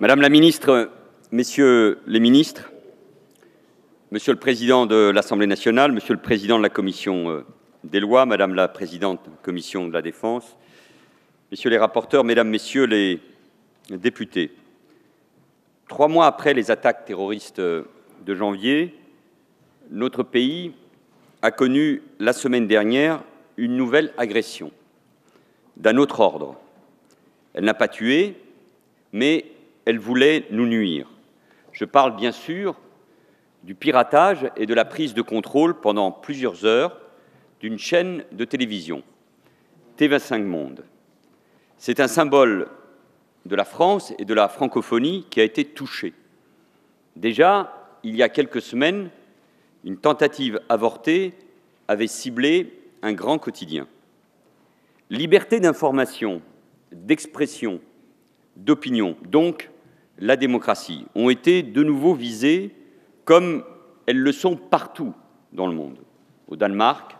Madame la ministre, messieurs les ministres, monsieur le président de l'Assemblée nationale, monsieur le président de la commission des lois, madame la présidente de la commission de la défense, messieurs les rapporteurs, mesdames, messieurs les députés, 3 mois après les attaques terroristes de janvier, notre pays a connu la semaine dernière une nouvelle agression d'un autre ordre. Elle n'a pas tué, mais elle voulait nous nuire. Je parle bien sûr du piratage et de la prise de contrôle pendant plusieurs heures d'une chaîne de télévision, TV5 Monde. C'est un symbole de la France et de la francophonie qui a été touché. Déjà, il y a quelques semaines, une tentative avortée avait ciblé un grand quotidien. Liberté d'information, d'expression, d'opinion, donc la démocratie, ont été de nouveau visées comme elles le sont partout dans le monde, au Danemark,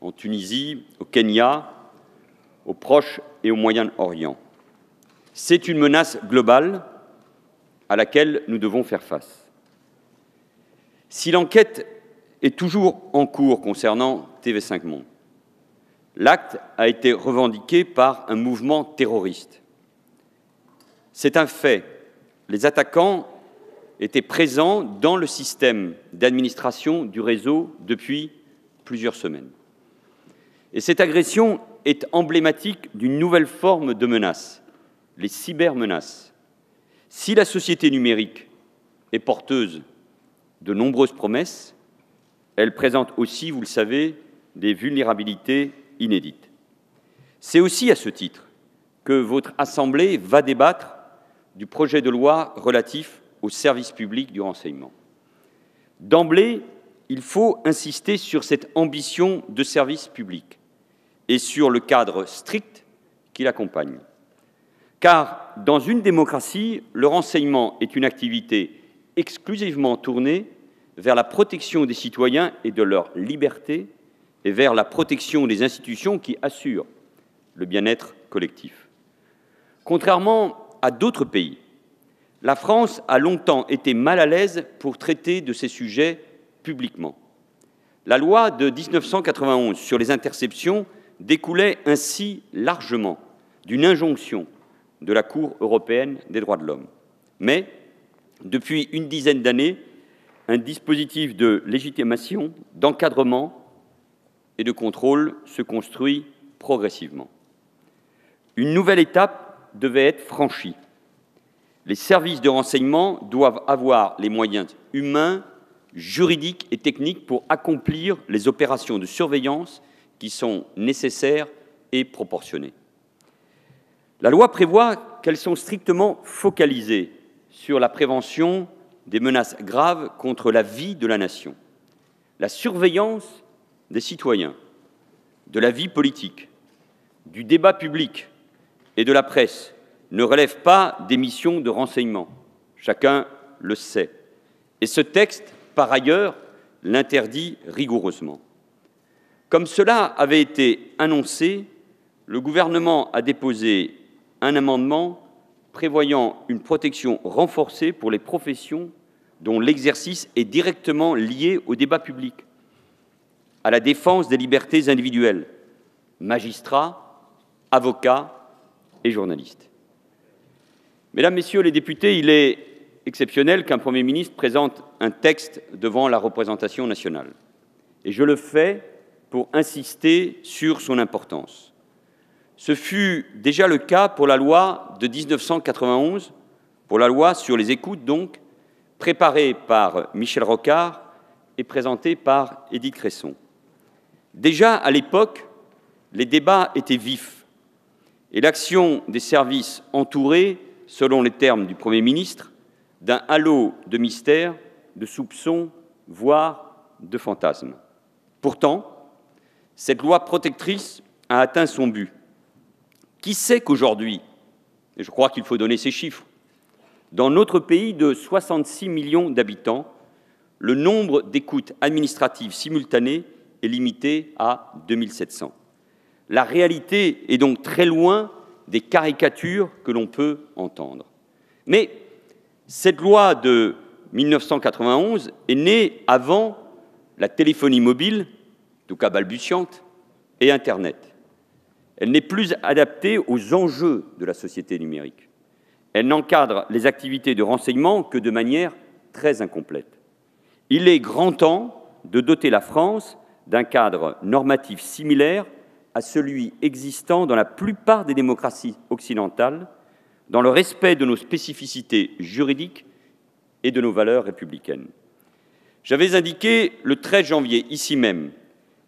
en Tunisie, au Kenya, au Proche et au Moyen-Orient. C'est une menace globale à laquelle nous devons faire face. Si l'enquête est toujours en cours concernant TV5 Monde, l'acte a été revendiqué par un mouvement terroriste. C'est un fait. Les attaquants étaient présents dans le système d'administration du réseau depuis plusieurs semaines. Et cette agression est emblématique d'une nouvelle forme de menace, les cybermenaces. Si la société numérique est porteuse de nombreuses promesses, elle présente aussi, vous le savez, des vulnérabilités inédites. C'est aussi à ce titre que votre Assemblée va débattre du projet de loi relatif au service public du renseignement. D'emblée, il faut insister sur cette ambition de service public et sur le cadre strict qui l'accompagne. Car dans une démocratie, le renseignement est une activité exclusivement tournée vers la protection des citoyens et de leur liberté et vers la protection des institutions qui assurent le bien-être collectif. Contrairement à d'autres pays, la France a longtemps été mal à l'aise pour traiter de ces sujets publiquement. La loi de 1991 sur les interceptions découlait ainsi largement d'une injonction de la Cour européenne des droits de l'homme. Mais, depuis une dizaine d'années, un dispositif de légitimation, d'encadrement et de contrôle se construit progressivement. Une nouvelle étape devait être franchie. Les services de renseignement doivent avoir les moyens humains, juridiques et techniques pour accomplir les opérations de surveillance qui sont nécessaires et proportionnées. La loi prévoit qu'elles sont strictement focalisées sur la prévention des menaces graves contre la vie de la nation, la surveillance des citoyens, de la vie politique, du débat public et de la presse ne relève pas des missions de renseignement. Chacun le sait. Et ce texte, par ailleurs, l'interdit rigoureusement. Comme cela avait été annoncé, le gouvernement a déposé un amendement prévoyant une protection renforcée pour les professions dont l'exercice est directement lié au débat public, à la défense des libertés individuelles, magistrats, avocats et journalistes. Mesdames, Messieurs les députés, il est exceptionnel qu'un Premier ministre présente un texte devant la représentation nationale. Et je le fais pour insister sur son importance. Ce fut déjà le cas pour la loi de 1991, pour la loi sur les écoutes donc, préparée par Michel Rocard et présentée par Édith Cresson. Déjà à l'époque, les débats étaient vifs et l'action des services entourés, selon les termes du Premier ministre, d'un halo de mystère, de soupçons, voire de fantasmes. Pourtant, cette loi protectrice a atteint son but. Qui sait qu'aujourd'hui, et je crois qu'il faut donner ces chiffres, dans notre pays de 66 millions d'habitants, le nombre d'écoutes administratives simultanées est limité à 2700. La réalité est donc très loin des caricatures que l'on peut entendre. Mais cette loi de 1991 est née avant la téléphonie mobile, en tout cas balbutiante, et Internet. Elle n'est plus adaptée aux enjeux de la société numérique. Elle n'encadre les activités de renseignement que de manière très incomplète. Il est grand temps de doter la France d'un cadre normatif similaire à celui existant dans la plupart des démocraties occidentales, dans le respect de nos spécificités juridiques et de nos valeurs républicaines. J'avais indiqué le 13 janvier, ici même,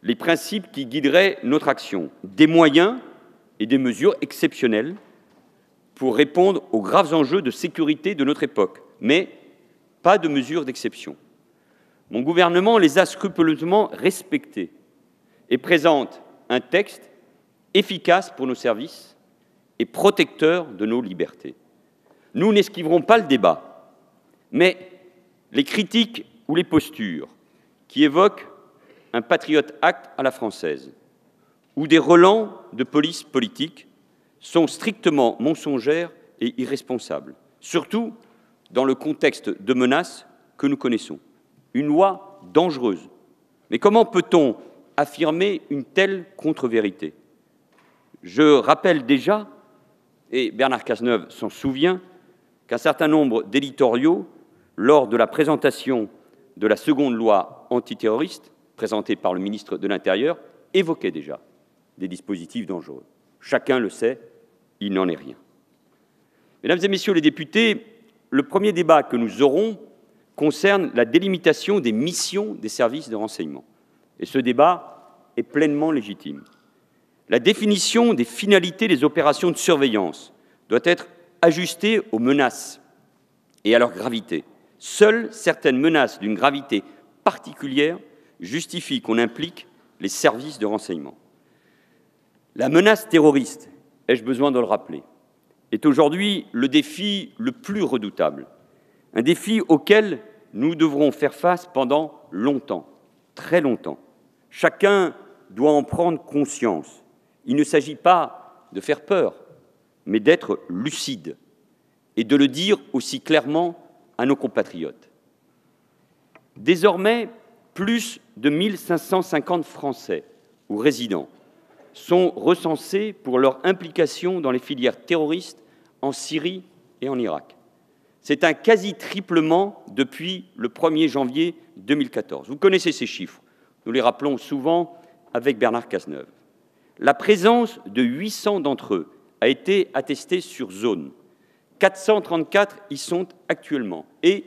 les principes qui guideraient notre action, des moyens et des mesures exceptionnelles pour répondre aux graves enjeux de sécurité de notre époque, mais pas de mesures d'exception. Mon gouvernement les a scrupuleusement respectés et présente un texte efficace pour nos services et protecteur de nos libertés. Nous n'esquiverons pas le débat, mais les critiques ou les postures qui évoquent un Patriot Act à la française ou des relents de police politique sont strictement mensongères et irresponsables, surtout dans le contexte de menaces que nous connaissons. Une loi dangereuse. Mais comment peut-on affirmer une telle contre-vérité? Je rappelle déjà, et Bernard Cazeneuve s'en souvient, qu'un certain nombre d'éditoriaux, lors de la présentation de la seconde loi antiterroriste, présentée par le ministre de l'Intérieur, évoquaient déjà des dispositifs dangereux. Chacun le sait, il n'en est rien. Mesdames et messieurs les députés, le premier débat que nous aurons concerne la délimitation des missions des services de renseignement. Et ce débat est pleinement légitime. La définition des finalités des opérations de surveillance doit être ajustée aux menaces et à leur gravité. Seules certaines menaces d'une gravité particulière justifient qu'on implique les services de renseignement. La menace terroriste, ai-je besoin de le rappeler, est aujourd'hui le défi le plus redoutable, un défi auquel nous devrons faire face pendant longtemps, très longtemps. Chacun doit en prendre conscience. Il ne s'agit pas de faire peur, mais d'être lucide et de le dire aussi clairement à nos compatriotes. Désormais, plus de 1550 Français ou résidents sont recensés pour leur implication dans les filières terroristes en Syrie et en Irak. C'est un quasi-triplement depuis le 1er janvier 2014. Vous connaissez ces chiffres, nous les rappelons souvent avec Bernard Cazeneuve. La présence de 800 d'entre eux a été attestée sur zone. 434 y sont actuellement et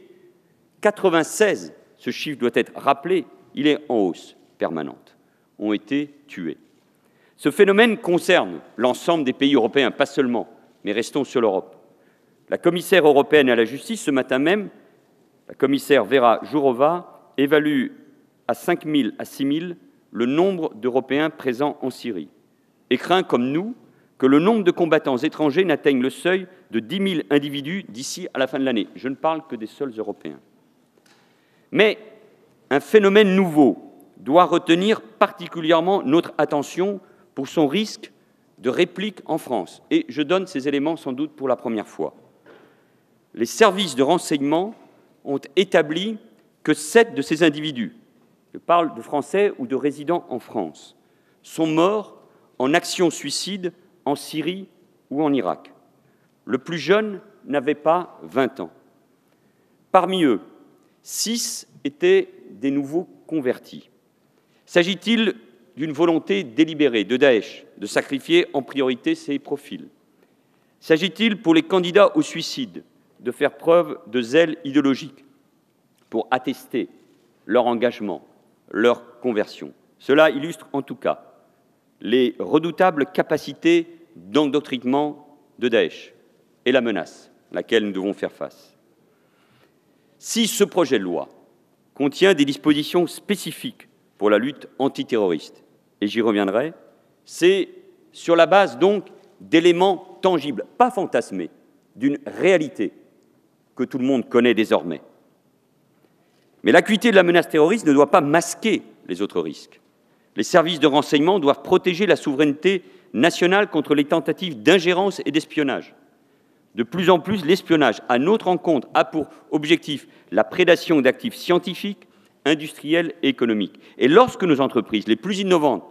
96, ce chiffre doit être rappelé, il est en hausse permanente, ont été tués. Ce phénomène concerne l'ensemble des pays européens, pas seulement, mais restons sur l'Europe. La commissaire européenne à la justice, ce matin même, la commissaire Vera Jourova, évalue à 5 000 à 6 000 le nombre d'Européens présents en Syrie et craint, comme nous, que le nombre de combattants étrangers n'atteigne le seuil de 10 000 individus d'ici à la fin de l'année. Je ne parle que des seuls Européens. Mais un phénomène nouveau doit retenir particulièrement notre attention pour son risque de réplique en France. Et je donne ces éléments sans doute pour la première fois. Les services de renseignement ont établi que 7 de ces individus, je parle de Français ou de résidents en France, sont morts en action suicide en Syrie ou en Irak. Le plus jeune n'avait pas 20 ans. Parmi eux, 6 étaient des nouveaux convertis. S'agit-il d'une volonté délibérée de Daesh de sacrifier en priorité ces profils? S'agit-il pour les candidats au suicide de faire preuve de zèle idéologique pour attester leur engagement, leur conversion? Cela illustre en tout cas les redoutables capacités d'endoctrinement de Daesh et la menace à laquelle nous devons faire face. Si ce projet de loi contient des dispositions spécifiques pour la lutte antiterroriste, et j'y reviendrai, c'est sur la base donc d'éléments tangibles, pas fantasmés, d'une réalité que tout le monde connaît désormais. Mais l'acuité de la menace terroriste ne doit pas masquer les autres risques. Les services de renseignement doivent protéger la souveraineté nationale contre les tentatives d'ingérence et d'espionnage. De plus en plus, l'espionnage à notre encontre a pour objectif la prédation d'actifs scientifiques, industriels et économiques. Et lorsque nos entreprises les plus innovantes,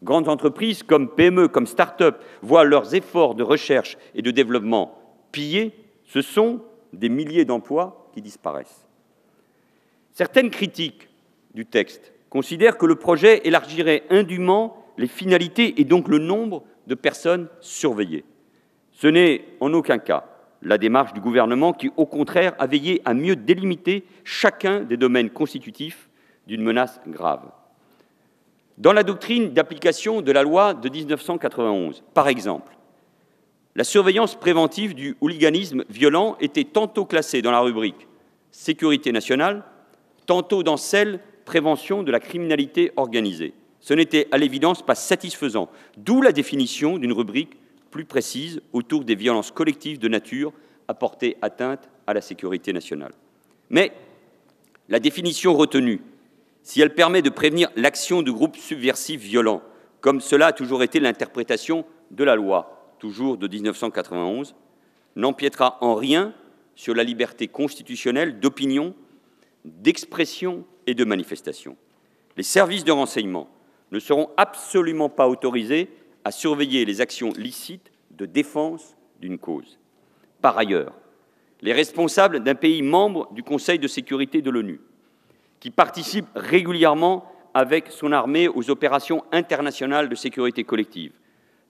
grandes entreprises comme PME, comme start-up, voient leurs efforts de recherche et de développement pillés, ce sont des milliers d'emplois qui disparaissent. Certaines critiques du texte considèrent que le projet élargirait indûment les finalités et donc le nombre de personnes surveillées. Ce n'est en aucun cas la démarche du gouvernement qui, au contraire, a veillé à mieux délimiter chacun des domaines constitutifs d'une menace grave. Dans la doctrine d'application de la loi de 1991, par exemple, la surveillance préventive du hooliganisme violent était tantôt classée dans la rubrique sécurité nationale, tantôt dans celle prévention de la criminalité organisée. Ce n'était à l'évidence pas satisfaisant, d'où la définition d'une rubrique plus précise autour des violences collectives de nature à porter atteinte à la sécurité nationale. Mais la définition retenue, si elle permet de prévenir l'action de groupes subversifs violents, comme cela a toujours été l'interprétation de la loi, toujours de 1991, n'empiétera en rien sur la liberté constitutionnelle d'opinion, d'expression et de manifestation. Les services de renseignement ne seront absolument pas autorisés à surveiller les actions licites de défense d'une cause. Par ailleurs, les responsables d'un pays membre du Conseil de sécurité de l'ONU, qui participe régulièrement avec son armée aux opérations internationales de sécurité collective,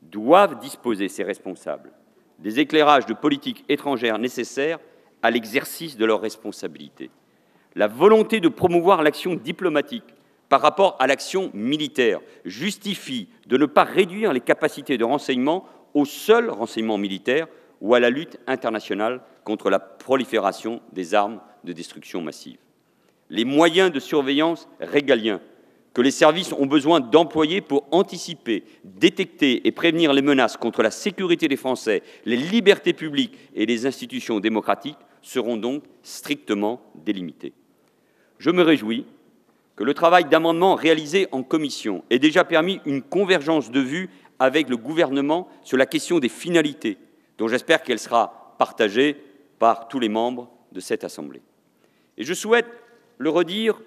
doivent disposer, ces responsables, des éclairages de politique étrangère nécessaires à l'exercice de leurs responsabilités. La volonté de promouvoir l'action diplomatique par rapport à l'action militaire justifie de ne pas réduire les capacités de renseignement au seul renseignement militaire ou à la lutte internationale contre la prolifération des armes de destruction massive. Les moyens de surveillance régaliens que les services ont besoin d'employer pour anticiper, détecter et prévenir les menaces contre la sécurité des Français, les libertés publiques et les institutions démocratiques seront donc strictement délimités. Je me réjouis que le travail d'amendement réalisé en commission ait déjà permis une convergence de vues avec le gouvernement sur la question des finalités, dont j'espère qu'elle sera partagée par tous les membres de cette Assemblée. Et je souhaite le redire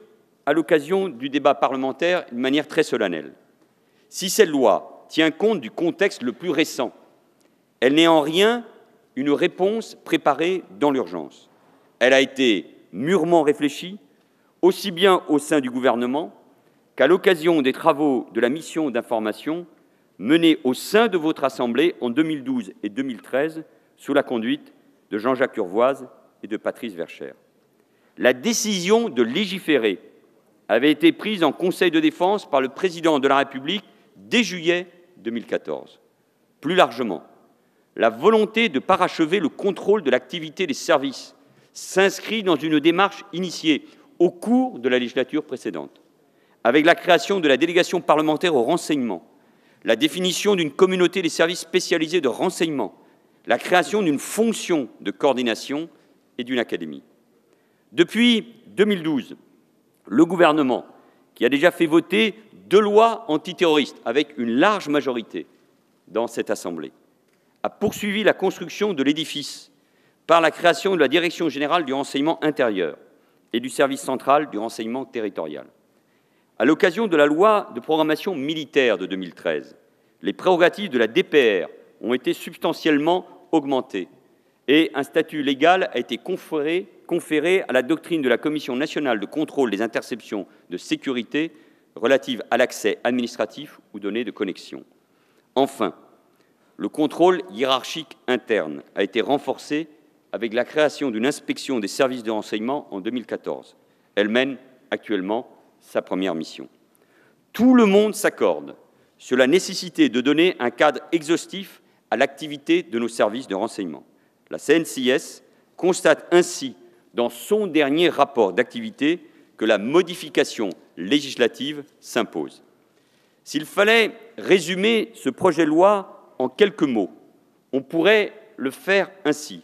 à l'occasion du débat parlementaire d'une manière très solennelle. Si cette loi tient compte du contexte le plus récent, elle n'est en rien une réponse préparée dans l'urgence. Elle a été mûrement réfléchie, aussi bien au sein du gouvernement qu'à l'occasion des travaux de la mission d'information menée au sein de votre Assemblée en 2012 et 2013 sous la conduite de Jean-Jacques Urvoas et de Patrice Verchères. La décision de légiférer avait été prise en Conseil de défense par le Président de la République dès juillet 2014. Plus largement, la volonté de parachever le contrôle de l'activité des services s'inscrit dans une démarche initiée au cours de la législature précédente, avec la création de la délégation parlementaire au renseignement, la définition d'une communauté des services spécialisés de renseignement, la création d'une fonction de coordination et d'une académie. Depuis 2012, le gouvernement, qui a déjà fait voter 2 lois antiterroristes avec une large majorité dans cette Assemblée, a poursuivi la construction de l'édifice par la création de la Direction générale du renseignement intérieur et du service central du renseignement territorial. À l'occasion de la loi de programmation militaire de 2013, les prérogatives de la DPR ont été substantiellement augmentées et un statut légal a été conféré à la doctrine de la Commission nationale de contrôle des interceptions de sécurité relative à l'accès administratif aux données de connexion. Enfin, le contrôle hiérarchique interne a été renforcé avec la création d'une inspection des services de renseignement en 2014. Elle mène actuellement sa première mission. Tout le monde s'accorde sur la nécessité de donner un cadre exhaustif à l'activité de nos services de renseignement. La CNCIS constate ainsi dans son dernier rapport d'activité que la modification législative s'impose. S'il fallait résumer ce projet de loi en quelques mots, on pourrait le faire ainsi.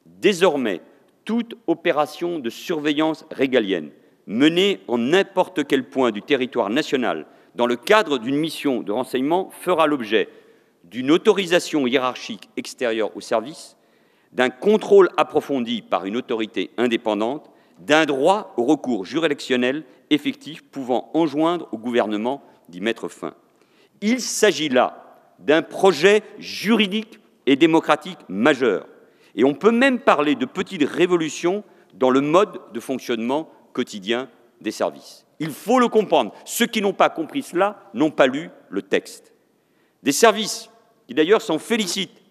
Désormais, toute opération de surveillance régalienne menée en n'importe quel point du territoire national dans le cadre d'une mission de renseignement fera l'objet d'une autorisation hiérarchique extérieure au service, d'un contrôle approfondi par une autorité indépendante, d'un droit au recours juridictionnel effectif pouvant enjoindre au gouvernement d'y mettre fin. Il s'agit là d'un projet juridique et démocratique majeur, et on peut même parler de petite révolution dans le mode de fonctionnement quotidien des services. Il faut le comprendre. Ceux qui n'ont pas compris cela n'ont pas lu le texte. Des services qui d'ailleurs s'en félicitent,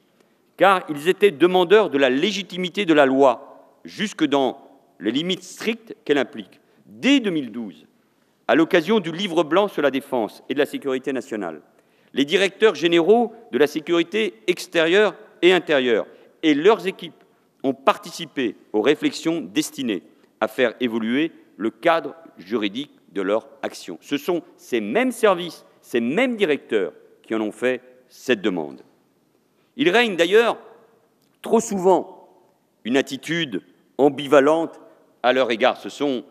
car ils étaient demandeurs de la légitimité de la loi, jusque dans les limites strictes qu'elle implique. Dès 2012, à l'occasion du livre blanc sur la défense et de la sécurité nationale, les directeurs généraux de la sécurité extérieure et intérieure et leurs équipes ont participé aux réflexions destinées à faire évoluer le cadre juridique de leur action. Ce sont ces mêmes services, ces mêmes directeurs qui en ont fait cette demande. Il règne d'ailleurs trop souvent une attitude ambivalente à leur égard. Ce sont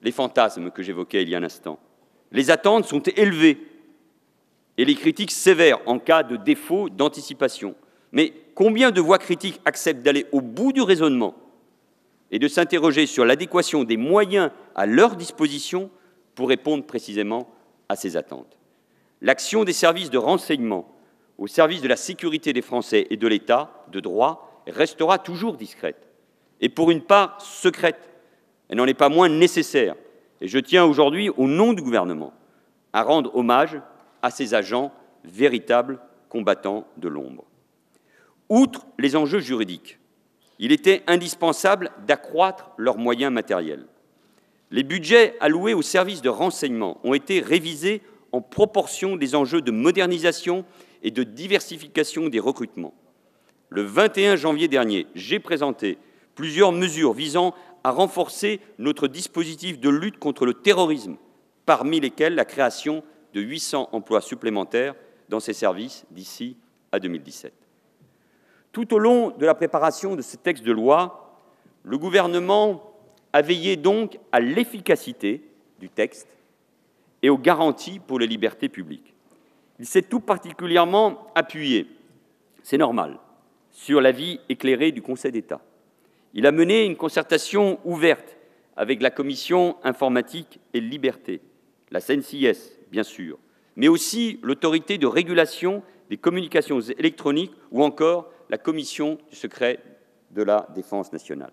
les fantasmes que j'évoquais il y a un instant. Les attentes sont élevées et les critiques sévères en cas de défaut d'anticipation. Mais combien de voix critiques acceptent d'aller au bout du raisonnement et de s'interroger sur l'adéquation des moyens à leur disposition pour répondre précisément à ces attentes? L'action des services de renseignement au service de la sécurité des Français et de l'État de droit restera toujours discrète, et pour une part secrète. Elle n'en est pas moins nécessaire. Et je tiens aujourd'hui, au nom du gouvernement, à rendre hommage à ces agents, véritables combattants de l'ombre. Outre les enjeux juridiques, il était indispensable d'accroître leurs moyens matériels. Les budgets alloués aux services de renseignement ont été révisés en proportion des enjeux de modernisation et de diversification des recrutements. Le 21 janvier dernier, j'ai présenté plusieurs mesures visant à renforcer notre dispositif de lutte contre le terrorisme, parmi lesquelles la création de 800 emplois supplémentaires dans ces services d'ici à 2017. Tout au long de la préparation de ce texte de loi, le gouvernement a veillé donc à l'efficacité du texte et aux garanties pour les libertés publiques. Il s'est tout particulièrement appuyé, c'est normal, sur l'avis éclairé du Conseil d'État. Il a mené une concertation ouverte avec la Commission informatique et liberté, la CNCIS, bien sûr, mais aussi l'Autorité de régulation des communications électroniques ou encore la Commission du secret de la défense nationale.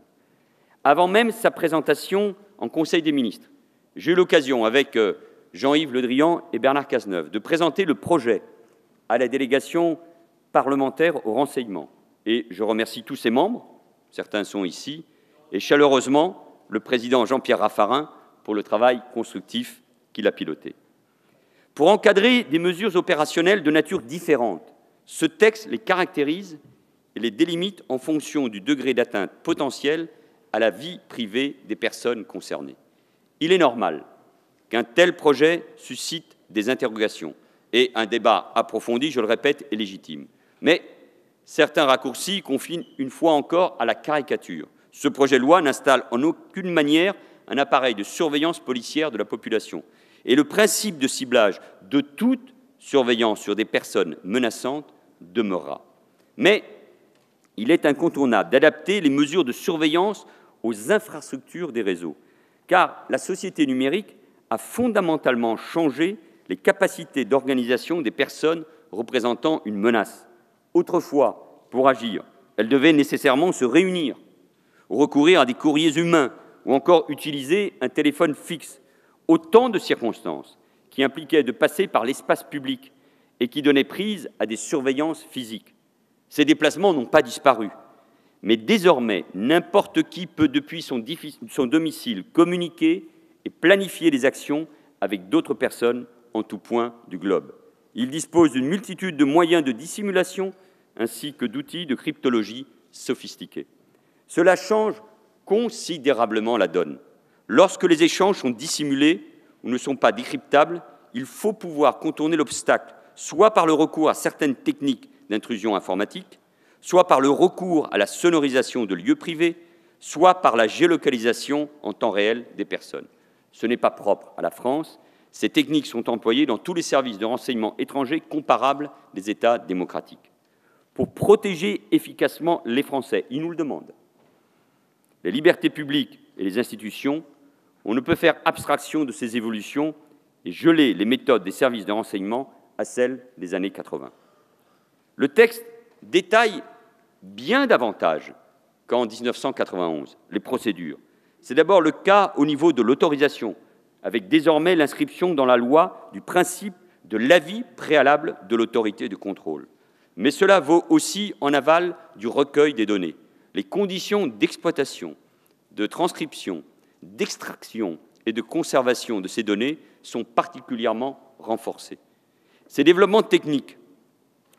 Avant même sa présentation en Conseil des ministres, j'ai eu l'occasion, avec Jean-Yves Le Drian et Bernard Cazeneuve, de présenter le projet à la délégation parlementaire au renseignement. Et je remercie tous ses membres, certains sont ici, et chaleureusement le président Jean-Pierre Raffarin pour le travail constructif qu'il a piloté. Pour encadrer des mesures opérationnelles de nature différente, ce texte les caractérise et les délimite en fonction du degré d'atteinte potentiel à la vie privée des personnes concernées. Il est normal qu'un tel projet suscite des interrogations et un débat approfondi, je le répète, est légitime. Mais certains raccourcis confinent une fois encore à la caricature. Ce projet de loi n'installe en aucune manière un appareil de surveillance policière de la population. Et le principe de ciblage de toute surveillance sur des personnes menaçantes demeurera. Mais il est incontournable d'adapter les mesures de surveillance aux infrastructures des réseaux, car la société numérique a fondamentalement changé les capacités d'organisation des personnes représentant une menace. Autrefois, pour agir, elles devaient nécessairement se réunir, recourir à des courriers humains ou encore utiliser un téléphone fixe. Autant de circonstances qui impliquaient de passer par l'espace public et qui donnaient prise à des surveillances physiques. Ces déplacements n'ont pas disparu, mais désormais, n'importe qui peut, depuis son domicile, communiquer et planifier des actions avec d'autres personnes en tout point du globe. Il dispose d'une multitude de moyens de dissimulation ainsi que d'outils de cryptologie sophistiqués. Cela change considérablement la donne. Lorsque les échanges sont dissimulés ou ne sont pas décryptables, il faut pouvoir contourner l'obstacle, soit par le recours à certaines techniques d'intrusion informatique, soit par le recours à la sonorisation de lieux privés, soit par la géolocalisation en temps réel des personnes. Ce n'est pas propre à la France. Ces techniques sont employées dans tous les services de renseignement étrangers comparables des États démocratiques. pour protéger efficacement les Français. Ils nous le demandent. Les libertés publiques et les institutions, on ne peut faire abstraction de ces évolutions et geler les méthodes des services de renseignement à celles des années 80. Le texte détaille bien davantage qu'en 1991 les procédures. C'est d'abord le cas au niveau de l'autorisation, avec désormais l'inscription dans la loi du principe de l'avis préalable de l'autorité de contrôle. Mais cela vaut aussi en aval du recueil des données. Les conditions d'exploitation, de transcription, d'extraction et de conservation de ces données sont particulièrement renforcées. Ces développements techniques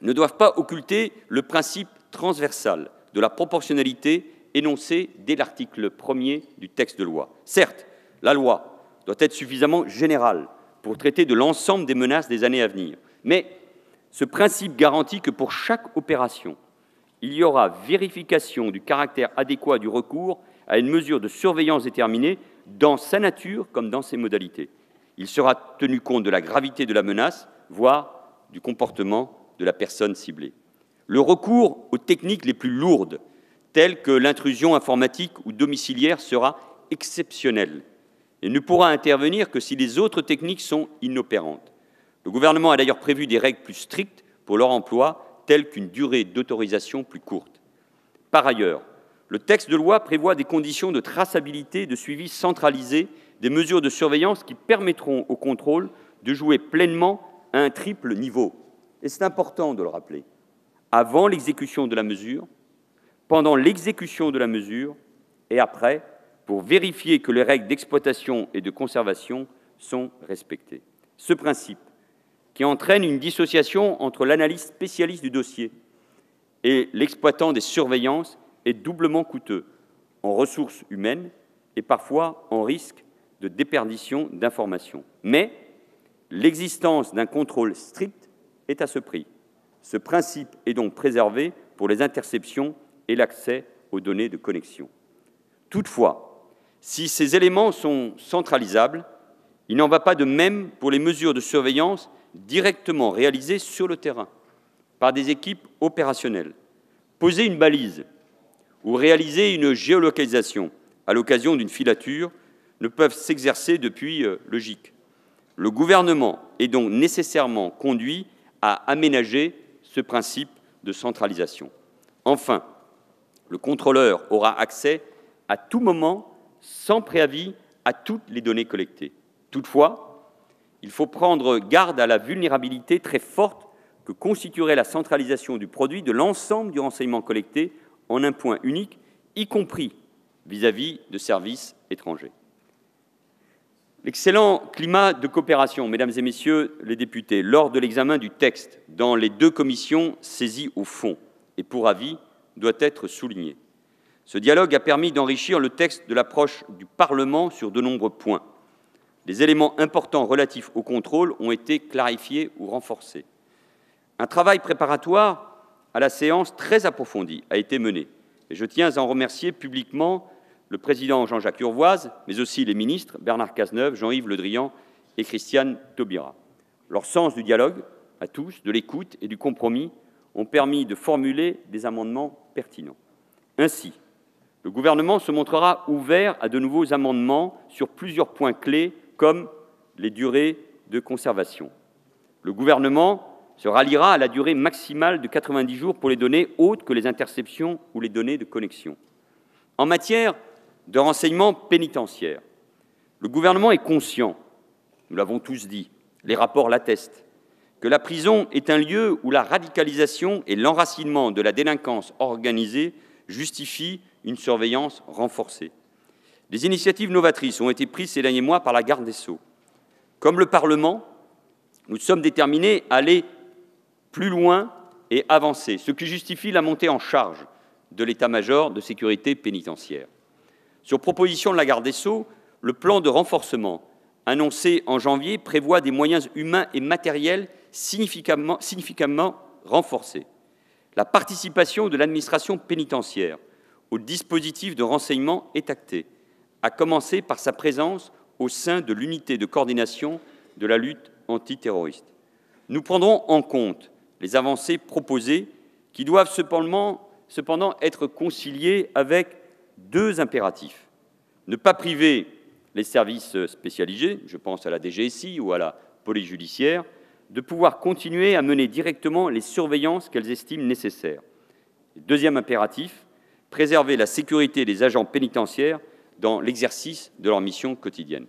ne doivent pas occulter le principe transversal de la proportionnalité énoncé dès l'article 1er du texte de loi. Certes, la loi doit être suffisamment générale pour traiter de l'ensemble des menaces des années à venir, mais ce principe garantit que pour chaque opération, il y aura vérification du caractère adéquat du recours à une mesure de surveillance déterminée dans sa nature comme dans ses modalités. Il sera tenu compte de la gravité de la menace, voire du comportement de la personne ciblée. Le recours aux techniques les plus lourdes, telles que l'intrusion informatique ou domiciliaire, sera exceptionnel et ne pourra intervenir que si les autres techniques sont inopérantes. Le gouvernement a d'ailleurs prévu des règles plus strictes pour leur emploi, telles qu'une durée d'autorisation plus courte. Par ailleurs, le texte de loi prévoit des conditions de traçabilité et de suivi centralisé des mesures de surveillance qui permettront au contrôle de jouer pleinement à un triple niveau. Et c'est important de le rappeler. Avant l'exécution de la mesure, pendant l'exécution de la mesure et après, pour vérifier que les règles d'exploitation et de conservation sont respectées. Ce principe, qui entraîne une dissociation entre l'analyste spécialiste du dossier et l'exploitant des surveillances, est doublement coûteux en ressources humaines et parfois en risque de déperdition d'informations. Mais l'existence d'un contrôle strict est à ce prix. Ce principe est donc préservé pour les interceptions et l'accès aux données de connexion. Toutefois, si ces éléments sont centralisables, il n'en va pas de même pour les mesures de surveillance directement réalisées sur le terrain par des équipes opérationnelles. Poser une balise ou réaliser une géolocalisation à l'occasion d'une filature ne peuvent s'exercer depuis le GIC. Le gouvernement est donc nécessairement conduit à aménager ce principe de centralisation. Enfin, le contrôleur aura accès à tout moment, sans préavis, à toutes les données collectées. Toutefois, il faut prendre garde à la vulnérabilité très forte que constituerait la centralisation du produit de l'ensemble du renseignement collecté en un point unique, y compris vis-à-vis de services étrangers. L'excellent climat de coopération, mesdames et messieurs les députés, lors de l'examen du texte dans les deux commissions saisies au fond et pour avis, doit être souligné. Ce dialogue a permis d'enrichir le texte de l'approche du Parlement sur de nombreux points. Des éléments importants relatifs au contrôle ont été clarifiés ou renforcés. Un travail préparatoire à la séance très approfondi a été mené. Et je tiens à en remercier publiquement le président Jean-Jacques Urvoas, mais aussi les ministres Bernard Cazeneuve, Jean-Yves Le Drian et Christiane Taubira. Leur sens du dialogue, à tous, de l'écoute et du compromis, ont permis de formuler des amendements pertinents. Ainsi, le gouvernement se montrera ouvert à de nouveaux amendements sur plusieurs points clés, comme les durées de conservation. Le gouvernement se ralliera à la durée maximale de 90 jours pour les données autres que les interceptions ou les données de connexion. En matière de renseignement pénitentiaire, le gouvernement est conscient, nous l'avons tous dit, les rapports l'attestent, que la prison est un lieu où la radicalisation et l'enracinement de la délinquance organisée justifient une surveillance renforcée. Des initiatives novatrices ont été prises ces derniers mois par la garde des Sceaux. Comme le Parlement, nous sommes déterminés à aller plus loin et avancer, ce qui justifie la montée en charge de l'état-major de sécurité pénitentiaire. Sur proposition de la garde des Sceaux, le plan de renforcement annoncé en janvier prévoit des moyens humains et matériels significativement renforcés. La participation de l'administration pénitentiaire au dispositif de renseignement est actée, à commencer par sa présence au sein de l'unité de coordination de la lutte antiterroriste. Nous prendrons en compte les avancées proposées qui doivent cependant être conciliées avec deux impératifs. Ne pas priver les services spécialisés, je pense à la DGSI ou à la police judiciaire, de pouvoir continuer à mener directement les surveillances qu'elles estiment nécessaires. Deuxième impératif, préserver la sécurité des agents pénitentiaires dans l'exercice de leur mission quotidienne.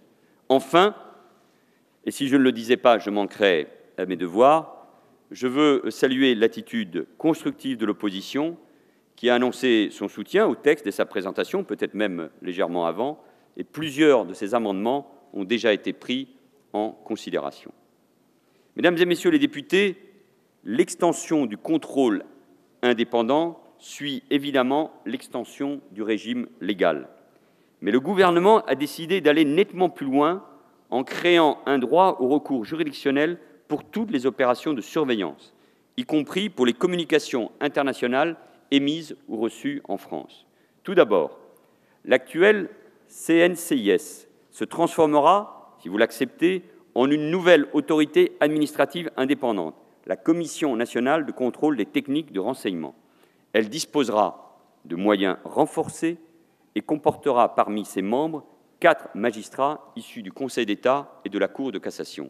Enfin, et si je ne le disais pas, je manquerais à mes devoirs, je veux saluer l'attitude constructive de l'opposition qui a annoncé son soutien au texte dès sa présentation, peut-être même légèrement avant, et plusieurs de ces amendements ont déjà été pris en considération. Mesdames et messieurs les députés, l'extension du contrôle indépendant suit évidemment l'extension du régime légal. Mais le gouvernement a décidé d'aller nettement plus loin en créant un droit au recours juridictionnel pour toutes les opérations de surveillance, y compris pour les communications internationales émises ou reçues en France. Tout d'abord, l'actuel CNCIS se transformera, si vous l'acceptez, en une nouvelle autorité administrative indépendante, la Commission nationale de contrôle des techniques de renseignement. Elle disposera de moyens renforcés et comportera parmi ses membres 4 magistrats issus du Conseil d'État et de la Cour de cassation.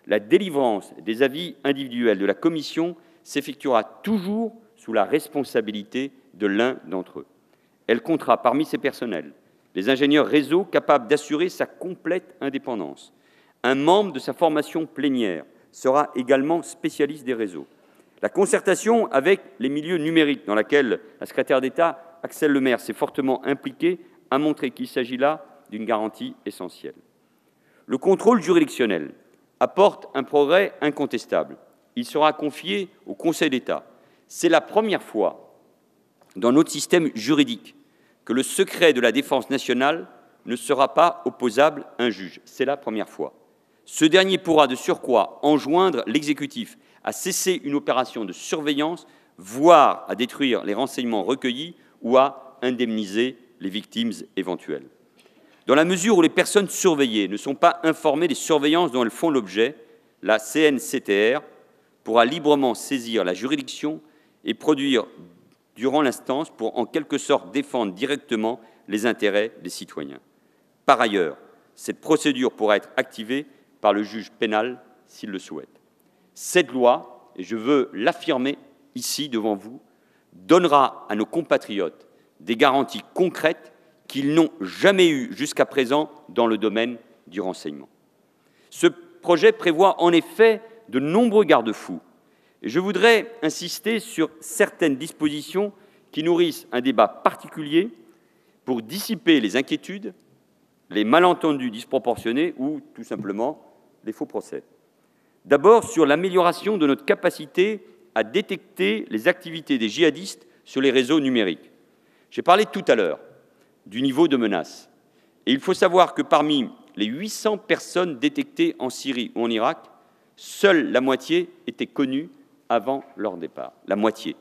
La délivrance des avis individuels de la Commission s'effectuera toujours sous la responsabilité de l'un d'entre eux. Elle comptera parmi ses personnels les ingénieurs réseau capables d'assurer sa complète indépendance. Un membre de sa formation plénière sera également spécialiste des réseaux. La concertation avec les milieux numériques, dans laquelle la secrétaire d'État Axelle Lemaire s'est fortement impliquée, a montré qu'il s'agit là d'une garantie essentielle. Le contrôle juridictionnel apporte un progrès incontestable. Il sera confié au Conseil d'État. C'est la première fois dans notre système juridique que le secret de la défense nationale ne sera pas opposable à un juge. C'est la première fois. Ce dernier pourra de surcroît enjoindre l'exécutif à cesser une opération de surveillance, voire à détruire les renseignements recueillis ou à indemniser les victimes éventuelles. Dans la mesure où les personnes surveillées ne sont pas informées des surveillances dont elles font l'objet, la CNCTR pourra librement saisir la juridiction et produire durant l'instance pour en quelque sorte défendre directement les intérêts des citoyens. Par ailleurs, cette procédure pourra être activée par le juge pénal s'il le souhaite. Cette loi, et je veux l'affirmer ici devant vous, donnera à nos compatriotes des garanties concrètes qu'ils n'ont jamais eues jusqu'à présent dans le domaine du renseignement. Ce projet prévoit en effet de nombreux garde-fous. Et je voudrais insister sur certaines dispositions qui nourrissent un débat particulier pour dissiper les inquiétudes, les malentendus disproportionnés ou, tout simplement, les faux procès. D'abord, sur l'amélioration de notre capacité à détecter les activités des djihadistes sur les réseaux numériques. J'ai parlé tout à l'heure du niveau de menace. Et il faut savoir que parmi les 800 personnes détectées en Syrie ou en Irak, seule la moitié était connue avant leur départ. La moitié.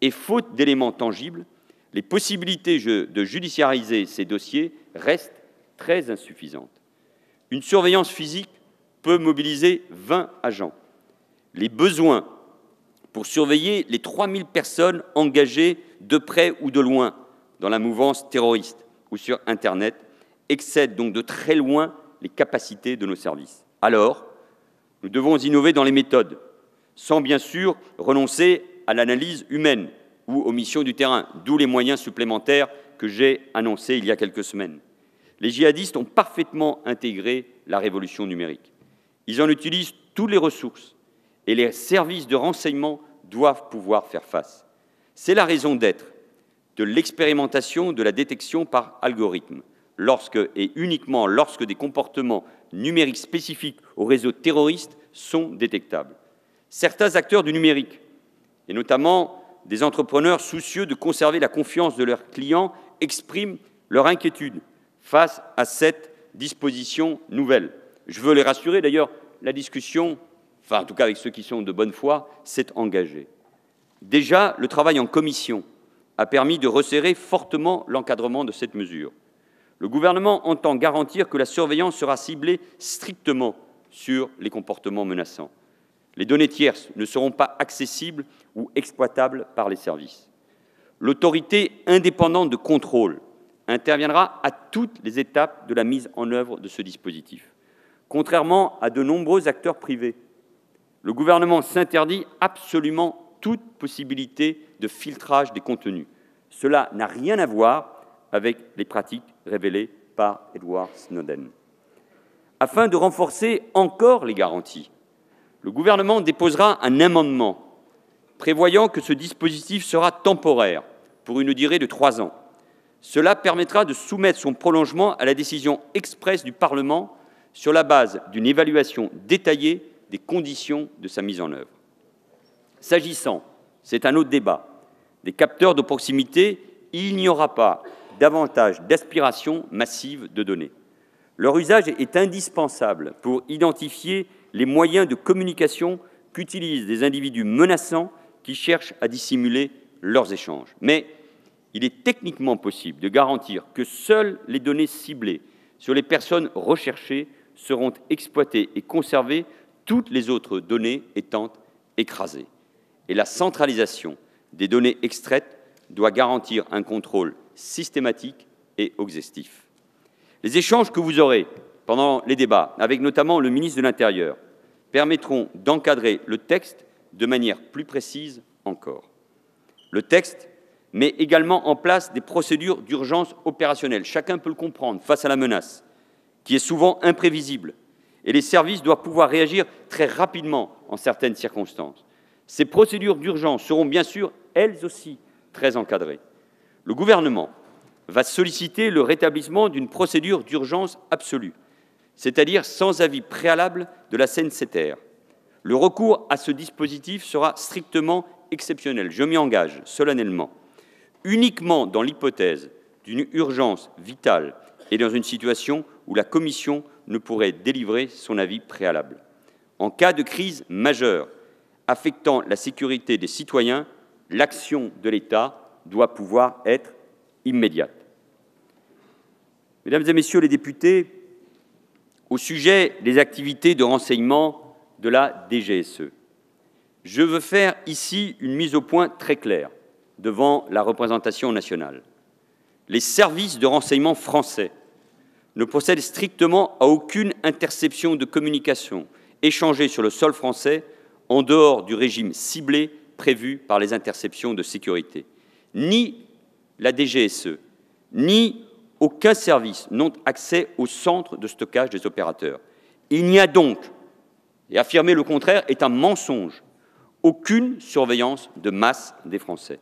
Et faute d'éléments tangibles, les possibilités de judiciariser ces dossiers restent très insuffisantes. Une surveillance physique peut mobiliser 20 agents. Les besoins pour surveiller les 3000 personnes engagées de près ou de loin dans la mouvance terroriste ou sur Internet excèdent donc de très loin les capacités de nos services. Alors, nous devons innover dans les méthodes, sans bien sûr renoncer à l'analyse humaine ou aux missions du terrain, d'où les moyens supplémentaires que j'ai annoncés il y a quelques semaines. Les djihadistes ont parfaitement intégré la révolution numérique. Ils en utilisent toutes les ressources et les services de renseignement doivent pouvoir faire face. C'est la raison d'être de l'expérimentation de la détection par algorithme, lorsque et uniquement lorsque des comportements numériques spécifiques aux réseaux terroristes sont détectables. Certains acteurs du numérique, et notamment des entrepreneurs soucieux de conserver la confiance de leurs clients, expriment leur inquiétude face à cette disposition nouvelle. Je veux les rassurer, d'ailleurs, la discussion, enfin en tout cas avec ceux qui sont de bonne foi, s'est engagée. Déjà, le travail en commission a permis de resserrer fortement l'encadrement de cette mesure. Le gouvernement entend garantir que la surveillance sera ciblée strictement sur les comportements menaçants. Les données tierces ne seront pas accessibles ou exploitables par les services. L'autorité indépendante de contrôle interviendra à toutes les étapes de la mise en œuvre de ce dispositif. Contrairement à de nombreux acteurs privés, le gouvernement s'interdit absolument toute possibilité de filtrage des contenus. Cela n'a rien à voir avec les pratiques révélées par Edward Snowden. Afin de renforcer encore les garanties, le gouvernement déposera un amendement prévoyant que ce dispositif sera temporaire pour une durée de 3 ans. Cela permettra de soumettre son prolongement à la décision expresse du Parlement sur la base d'une évaluation détaillée des conditions de sa mise en œuvre. S'agissant, c'est un autre débat, des capteurs de proximité, il n'y aura pas davantage d'aspiration massive de données. Leur usage est indispensable pour identifier les moyens de communication qu'utilisent des individus menaçants qui cherchent à dissimuler leurs échanges. Mais il est techniquement possible de garantir que seules les données ciblées sur les personnes recherchées seront exploitées et conservées, toutes les autres données étant écrasées. Et la centralisation des données extraites doit garantir un contrôle systématique et exhaustif. Les échanges que vous aurez pendant les débats, avec notamment le ministre de l'Intérieur, permettront d'encadrer le texte de manière plus précise encore. Le texte met également en place des procédures d'urgence opérationnelle. Chacun peut le comprendre face à la menace, qui est souvent imprévisible, et les services doivent pouvoir réagir très rapidement en certaines circonstances. Ces procédures d'urgence seront bien sûr, elles aussi, très encadrées. Le gouvernement va solliciter le rétablissement d'une procédure d'urgence absolue, c'est-à-dire sans avis préalable de la CNCTR. Le recours à ce dispositif sera strictement exceptionnel, je m'y engage solennellement, uniquement dans l'hypothèse d'une urgence vitale et dans une situation où la Commission ne pourrait délivrer son avis préalable. En cas de crise majeure affectant la sécurité des citoyens, l'action de l'État doit pouvoir être immédiate. Mesdames et Messieurs les députés, au sujet des activités de renseignement de la DGSE, je veux faire ici une mise au point très claire devant la représentation nationale. Les services de renseignement français ne procèdent strictement à aucune interception de communication échangée sur le sol français en dehors du régime ciblé prévu par les interceptions de sécurité. Ni la DGSE, ni aucun service n'ont accès au centre de stockage des opérateurs. Il n'y a donc, et affirmer le contraire est un mensonge, aucune surveillance de masse des Français.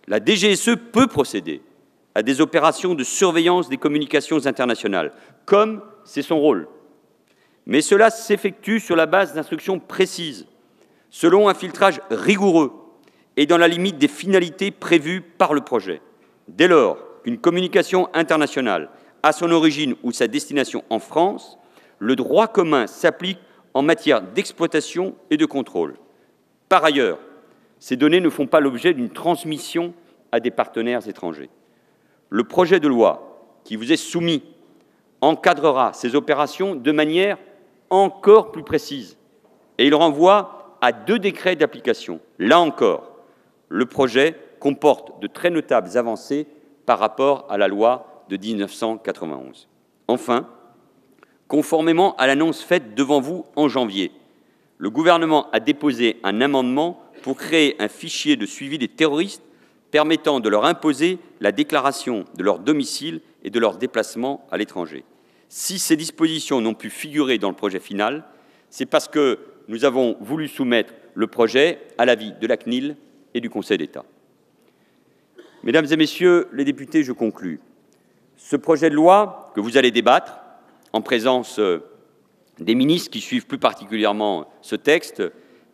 La DGSE peut procéder à des opérations de surveillance des communications internationales, comme c'est son rôle. Mais cela s'effectue sur la base d'instructions précises, selon un filtrage rigoureux et dans la limite des finalités prévues par le projet. Dès lors qu'une communication internationale a son origine ou sa destination en France, le droit commun s'applique en matière d'exploitation et de contrôle. Par ailleurs, ces données ne font pas l'objet d'une transmission à des partenaires étrangers. Le projet de loi qui vous est soumis encadrera ces opérations de manière encore plus précise et il renvoie à 2 décrets d'application. Là encore, le projet comporte de très notables avancées par rapport à la loi de 1991. Enfin, conformément à l'annonce faite devant vous en janvier, le gouvernement a déposé un amendement pour créer un fichier de suivi des terroristes permettant de leur imposer la déclaration de leur domicile et de leur déplacement à l'étranger. Si ces dispositions n'ont pu figurer dans le projet final, c'est parce que nous avons voulu soumettre le projet à l'avis de la CNIL et du Conseil d'État. Mesdames et Messieurs les députés, je conclus. Ce projet de loi que vous allez débattre, en présence des ministres qui suivent plus particulièrement ce texte,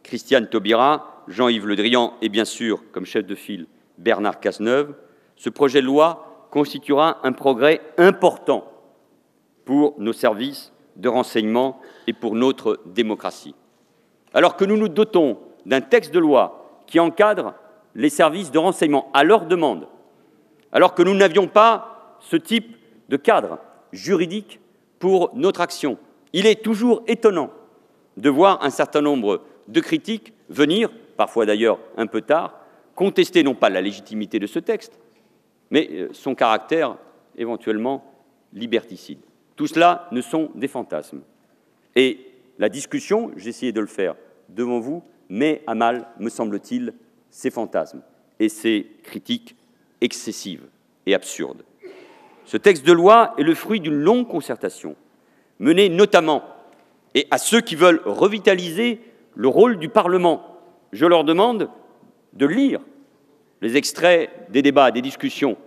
Christiane Taubira, Jean-Yves Le Drian et bien sûr, comme chef de file, Bernard Cazeneuve, ce projet de loi constituera un progrès important pour nos services de renseignement et pour notre démocratie. Alors que nous nous dotons d'un texte de loi qui encadre les services de renseignement à leur demande, alors que nous n'avions pas ce type de cadre juridique pour notre action, il est toujours étonnant de voir un certain nombre de critiques venir, parfois d'ailleurs un peu tard, contester non pas la légitimité de ce texte, mais son caractère éventuellement liberticide. Tout cela ne sont des fantasmes. Et la discussion, j'ai essayé de le faire devant vous, met à mal, me semble-t-il, ces fantasmes et ces critiques excessives et absurdes. Ce texte de loi est le fruit d'une longue concertation, menée notamment, et à ceux qui veulent revitaliser le rôle du Parlement, je leur demande de lire les extraits des débats, des discussions,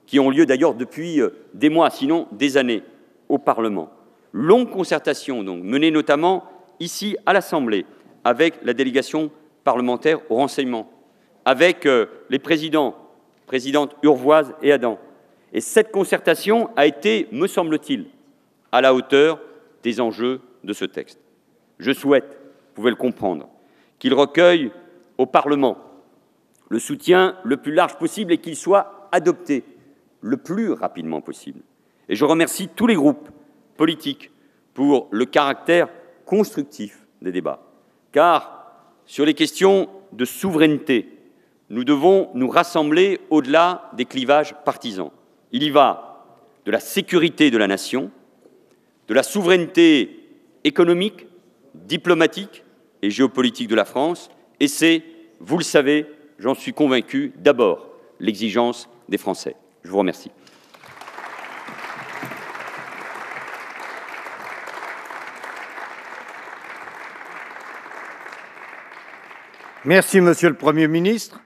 qui ont lieu d'ailleurs depuis des mois, sinon des années, au Parlement. Longue concertation, donc, menée notamment ici à l'Assemblée, avec la délégation parlementaire au renseignement, avec les présidentes Urvoise et Adam. Et cette concertation a été, me semble-t-il, à la hauteur des enjeux de ce texte. Je souhaite, vous pouvez le comprendre, qu'il recueille au Parlement le soutien le plus large possible et qu'il soit adopté le plus rapidement possible. Et je remercie tous les groupes politiques pour le caractère constructif des débats. Car sur les questions de souveraineté, nous devons nous rassembler au-delà des clivages partisans. Il y va de la sécurité de la nation, de la souveraineté économique, diplomatique et géopolitique de la France, et c'est, vous le savez, j'en suis convaincu, d'abord l'exigence des Français. Je vous remercie. Merci, Monsieur le Premier ministre.